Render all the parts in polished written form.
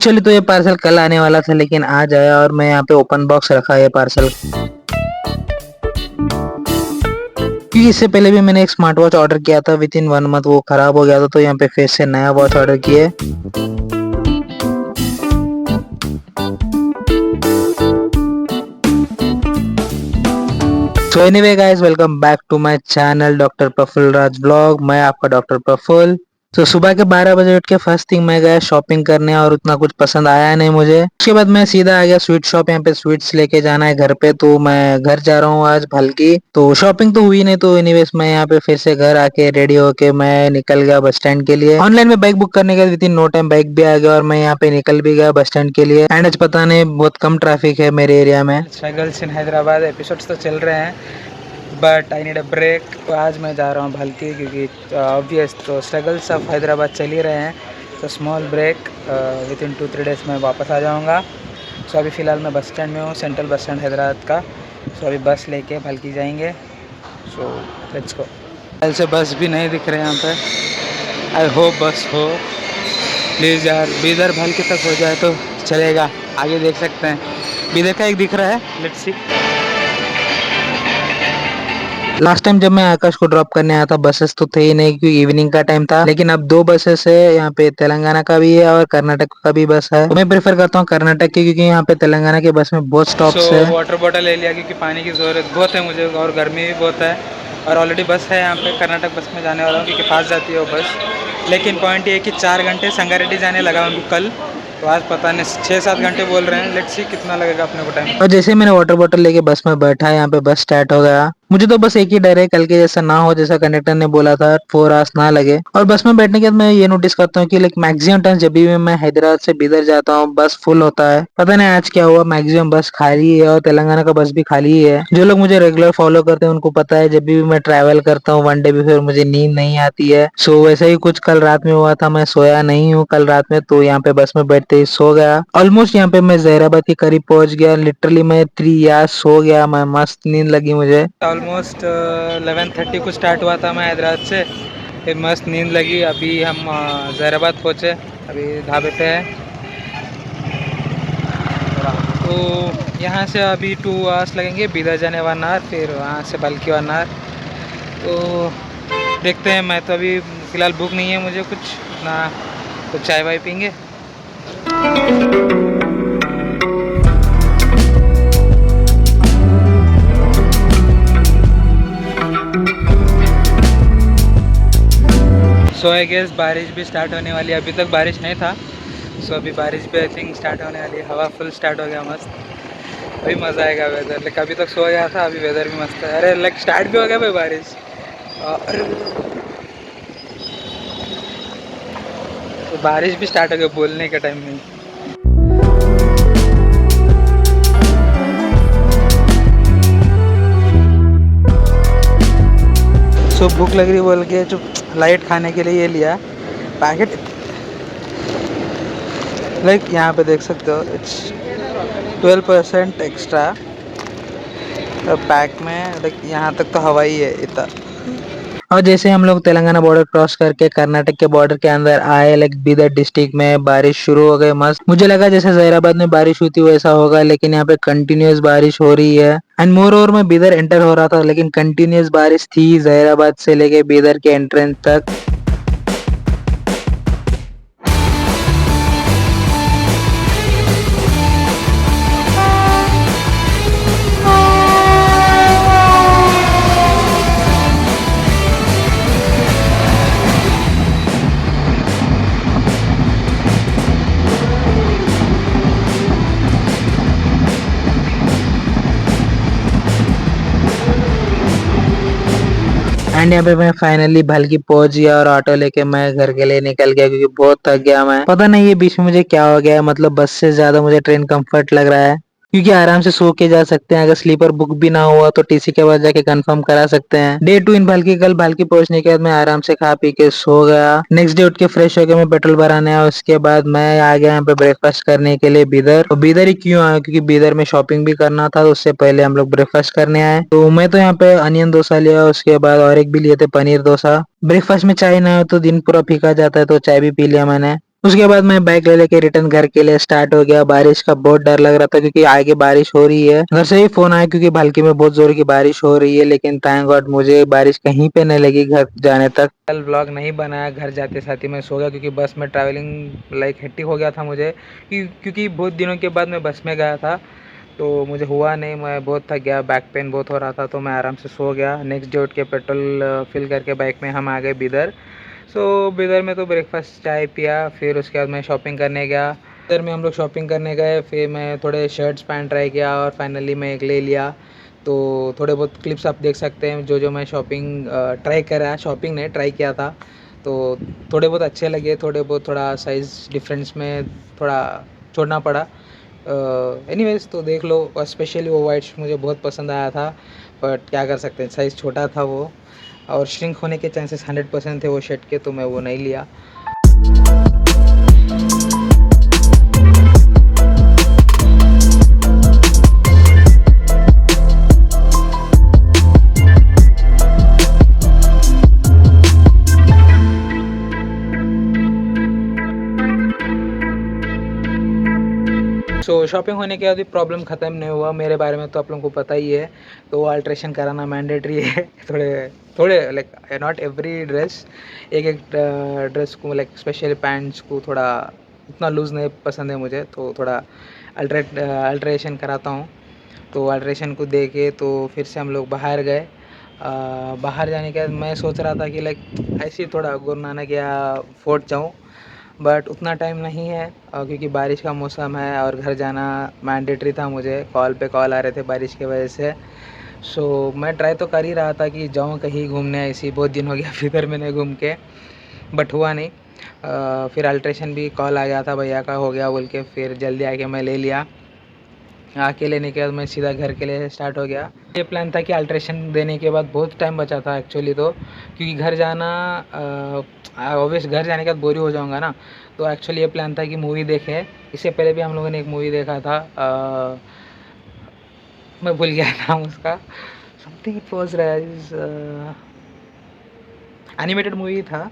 Actually तो ये parcel कल आने वाला था लेकिन आज आया और मैं यहाँ पे ओपन बॉक्स रखा है पार्सल। क्योंकि इससे पहले भी मैंने एक स्मार्ट वॉच ऑर्डर किया था, विद इन 1 मंथ वो खराब हो गया था, तो यहाँ पे फिर से नया वॉच ऑर्डर किए। So anyway guys, welcome back to my channel doctor Prafull Raj blog. मैं आपका डॉक्टर प्रफुल्ल। तो सुबह के 12 बजे उठ के फर्स्ट थिंग मैं गया शॉपिंग करने और उतना कुछ पसंद आया नहीं मुझे। उसके बाद मैं सीधा आ गया स्वीट शॉप, यहाँ पे स्वीट्स लेके जाना है घर पे, तो मैं घर जा रहा हूँ आज भलकी। तो शॉपिंग तो हुई नहीं, तो एनीवेज मैं यहाँ पे फिर से घर आके रेडी होके मैं निकल गया बस स्टैंड के लिए। ऑनलाइन में बाइक बुक करने के बाद within no time bike भी आ गया और मैं यहाँ पे निकल भी गया बस स्टैंड के लिए। एंड आज पता नहीं बहुत कम ट्रैफिक है मेरे एरिया में। स्ट्रगल्स इन हैदराबाद एपिसोड्स तो चल रहे हैं, but I need a break. तो आज मैं जा रहा हूँ भलकी, क्योंकि ऑब्वियस तो स्ट्रगल्स ऑफ हैदराबाद चल ही रहे हैं। तो small break, within 2-3 days में वापस आ जाऊँगा। सो अभी फ़िलहाल मैं बस स्टैंड में हूँ, सेंट्रल बस स्टैंड हैदराबाद का। सो अभी बस लेके भलकी जाएंगे। So let's go. कल से बस भी नहीं दिख रहे यहाँ पे। आई होप बस हो, प्लीज़ यार। बीदर भलकी तक हो जाए तो चलेगा, आगे देख सकते हैं। बीदर का एक दिख रहा है, लेट्स सी। लास्ट टाइम जब मैं आकाश को ड्रॉप करने आया था बसेस तो थे ही नहीं, क्योंकि इवनिंग का टाइम था। लेकिन अब 2 बसेस है यहाँ पे, तेलंगाना का भी है और कर्नाटक का भी बस है। तो मैं प्रेफर करता हूँ कर्नाटक की, क्योंकि यहाँ पे तेलंगाना के बस में बहुत स्टॉप्स है। वाटर बॉटल ले लिया, क्योंकि पानी की ज़रूरत बहुत है मुझे और गर्मी भी बहुत है। और ऑलरेडी बस है यहाँ पे, कर्नाटक बस में जाने वाला हूँ, क्योंकि फास्ट जाती है वो बस। लेकिन पॉइंट ये है कि 4 घंटे संगारेड्डी जाने लगा उनको कल, तो आज पता नहीं 6-7 घंटे बोल रहे हैं। लेट्स सी कितना लगेगा अपने को टाइम। और जैसे ही मैंने वाटर बोतल लेके बस में बैठा, यहाँ पे बस स्टार्ट हो गया। मुझे तो बस एक ही डर है, कल के जैसा ना हो जैसा कंडक्टर ने बोला था, 4 आवर्स ना लगे। और बस में बैठने के बाद मैं ये नोटिस करता हूँ कि लाइक मैक्सिमम टाइम जब भी मैं हैदराबाद से बीदर जाता हूँ बस फुल होता है। पता नहीं आज क्या हुआ, मैक्सिमम बस खाली है और तेलंगाना का बस भी खाली ही है। जो लोग मुझे रेगुलर फॉलो करते हैं उनको पता है, जब भी मैं ट्रैवल करता हूँ वन डे बिफोर मुझे नींद नहीं आती है। सो वैसे ही कुछ कल रात में हुआ था, मैं सोया नहीं हूँ कल रात में, तो यहाँ पे बस में बैठते ही सो गया। ऑलमोस्ट यहाँ पे मैं जहराबाद के करीब पहुंच गया। लिटरली मैं 3 इयर्स सो गया, मैं मस्त नींद लगी मुझे। ऑलमोस्ट 11:30 को स्टार्ट हुआ था मैं हैदराबाद से, फिर मस्त नींद लगी। अभी हम जहराबाद पहुँचे, अभी ढाबे पे है। तो यहाँ से अभी 2 आवर्स लगेंगे, बीदर जाने 1 आवर, फिर वहाँ से बल्कि 1 आवर। तो देखते हैं। मैं तो अभी फ़िलहाल भूख नहीं है मुझे कुछ ना, तो चाय वाय पीएंगे। सो आई गेस बारिश भी स्टार्ट होने वाली है, अभी तक बारिश नहीं था। सो अभी बारिश भी आई थिंक स्टार्ट होने वाली है, हवा फुल स्टार्ट हो गया मस्त। अभी मज़ा आएगा वेदर। लाइक अभी तक सो गया था, अभी वेदर भी मस्त है। अरे लाइक स्टार्ट भी हो गया भाई बारिश। अरे तो बारिश भी स्टार्ट हो गया बोलने के टाइम में। सो भूख लग रही बोल के जो लाइट खाने के लिए ये लिया पैकेट। लाइक यहाँ पे देख सकते हो, इट्स 12% एक्स्ट्रा पैक में। लाइक यहाँ तक तो हवा ही है इतना। और जैसे हम लोग तेलंगाना बॉर्डर क्रॉस करके कर्नाटक के बॉर्डर के अंदर आए, लाइक बीदर डिस्ट्रिक्ट में बारिश शुरू हो गई मस्त। मुझे लगा जैसे जहराबाद में बारिश हुई थी वैसा होगा, लेकिन यहाँ पे कंटिन्यूअस बारिश हो रही है। एंड मोर ओवर मैं बीदर एंटर हो रहा था, लेकिन कंटिन्यूअस बारिश थी जहराबाद से लेके बीदर के एंट्रेंस तक। एंड यहाँ पे मैं फाइनली भलकी पहुंच गया और ऑटो लेके मैं घर के लिए निकल गया, क्योंकि बहुत थक गया मैं। पता नहीं ये बीच में मुझे क्या हो गया है, मतलब बस से ज्यादा मुझे ट्रेन कंफर्ट लग रहा है, क्योंकि आराम से सो के जा सकते हैं। अगर स्लीपर बुक भी ना हुआ तो टीसी के बाद जाके कंफर्म करा सकते हैं। डे 2 इन भलकी। कल भलकी पहुंचने के बाद मैं आराम से खा पी के सो गया। नेक्स्ट डे उठ के फ्रेश होकर मैं पेट्रोल भराने आया, उसके बाद मैं आ गया यहाँ पे ब्रेकफास्ट करने के लिए बीदर। तो बीदर ही क्यों आया, क्योंकि बीदर में शॉपिंग भी करना था, तो उससे पहले हम लोग ब्रेकफास्ट करने आए। तो मैं तो यहाँ पे अनियन डोसा लिया, उसके बाद और एक भी लिए थे पनीर डोसा। ब्रेकफास्ट में चाय ना हो तो दिन पूरा फीका जाता है, तो चाय भी पी लिया मैंने। उसके बाद मैं बाइक ले लेके रिटर्न घर के लिए स्टार्ट हो गया। बारिश का बहुत डर लग रहा था क्योंकि आगे बारिश हो रही है। घर से ही फोन आया क्योंकि भाल्की में बहुत जोर की बारिश हो रही है, लेकिन थैंक गॉड मुझे बारिश कहीं पे नहीं लगी घर जाने तक। कल व्लॉग नहीं बनाया, घर जाते साथ ही मैं सो गया क्योंकि बस में ट्रैवलिंग लाइक हेक्टिक हो गया था मुझे, क्योंकि बहुत दिनों के बाद मैं बस में गया था तो मुझे हुआ नहीं, मैं बहुत थक गया, बैक पेन बहुत हो रहा था, तो मैं आराम से सो गया। नेक्स्ट डे उठ के पेट्रोल फिल करके बाइक में हम आ गए बिदर। सो बिदर में तो ब्रेकफास्ट चाय पिया, फिर उसके बाद मैं शॉपिंग करने गया। बिदर में हम लोग शॉपिंग करने गए, फिर मैं थोड़े शर्ट्स पैंट ट्राई किया और फाइनली मैं एक ले लिया। तो थोड़े बहुत क्लिप्स आप देख सकते हैं जो जो मैं शॉपिंग ट्राई करा, शॉपिंग नहीं ट्राई किया था। तो थोड़े बहुत अच्छे लगे, थोड़े बहुत थोड़ा साइज़ डिफरेंस में थोड़ा छोड़ना पड़ा। एनीवेज तो देख लो, और स्पेशली वो वाइट शर्ट मुझे बहुत पसंद आया था, बट क्या कर सकते हैं, साइज़ छोटा था वो और श्रिंक होने के चांसेस 100% थे वो शर्ट के, तो मैं वो नहीं लिया। सो शॉपिंग होने के बाद भी प्रॉब्लम ख़त्म नहीं हुआ। मेरे बारे में तो आप लोगों को पता ही है, तो अल्ट्रेशन कराना मैंडेटरी है। थोड़े थोड़े लाइक नॉट एवरी ड्रेस, एक एक ड्रेस को लाइक स्पेशली पैंट्स को थोड़ा उतना लूज़ नहीं पसंद है मुझे, तो थोड़ा अल्ट्रेशन कराता हूँ। तो अल्ट्रेशन को दे के तो फिर से हम लोग बाहर गए। बाहर जाने के बाद मैं सोच रहा था कि लाइक ऐसे ही थोड़ा गुरु नानक या फोर्ट जाऊँ, बट उतना टाइम नहीं है क्योंकि बारिश का मौसम है और घर जाना मैंडेटरी था मुझे। कॉल पे कॉल आ रहे थे बारिश की वजह से। सो मैं ट्राई तो कर ही रहा था कि जाऊँ कहीं घूमने, ऐसी बहुत दिन हो गया फिर मैंने घूम के, बट हुआ नहीं। फिर अल्ट्रेशन भी कॉल आ गया था भैया का हो गया बोल के, फिर जल्दी आके मैं ले लिया। आके लेने के बाद मैं सीधा घर के लिए स्टार्ट हो गया। ये प्लान था कि अल्ट्रेशन देने के बाद बहुत टाइम बचा था एक्चुअली, तो क्योंकि घर जाना ऑब्वियस घर जाने के बाद बोरी हो जाऊंगा ना, तो एक्चुअली ये प्लान था कि मूवी देखें। इससे पहले भी हम लोगों ने एक मूवी देखा था, मैं भूल गया नाम उसका, something it was animated movie था।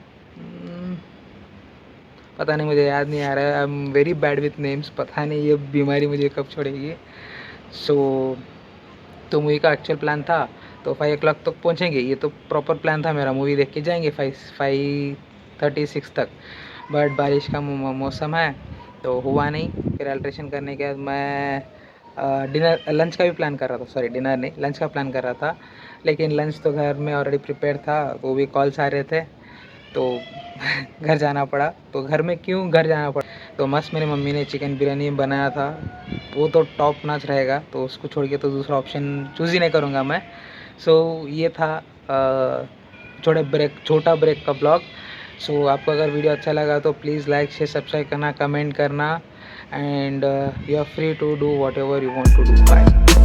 पता नहीं, मुझे याद नहीं आ रहा है। I am very bad with names, पता नहीं ये बीमारी मुझे कब छोड़ेगी। सो तो मूवी का एक्चुअल प्लान था तो 5 o'clock तक पहुँचेंगे, ये तो प्रॉपर प्लान था मेरा, मूवी देख के जाएंगे 5:36 तक, बट बारिश का मौसम है तो हुआ नहीं। फिर अल्ट्रेशन करने के बाद मैं डिनर लंच का भी प्लान कर रहा था, सॉरी डिनर नहीं लंच का प्लान कर रहा था, लेकिन लंच तो घर में ऑलरेडी प्रिपेयर था, वो भी कॉल्स आ रहे थे तो घर जाना पड़ा। तो घर में क्यों घर जाना पड़ा, तो मस्त मेरी मम्मी ने चिकन बिरयानी बनाया था, वो तो टॉप नॉच रहेगा, तो उसको छोड़ के तो दूसरा ऑप्शन चूज़ ही नहीं करूँगा मैं। सो ये था छोटा ब्रेक का ब्लॉग। सो आपको अगर वीडियो अच्छा लगा तो प्लीज़ लाइक शेयर सब्सक्राइब करना, कमेंट करना, and you are free to do whatever you want to do. Bye.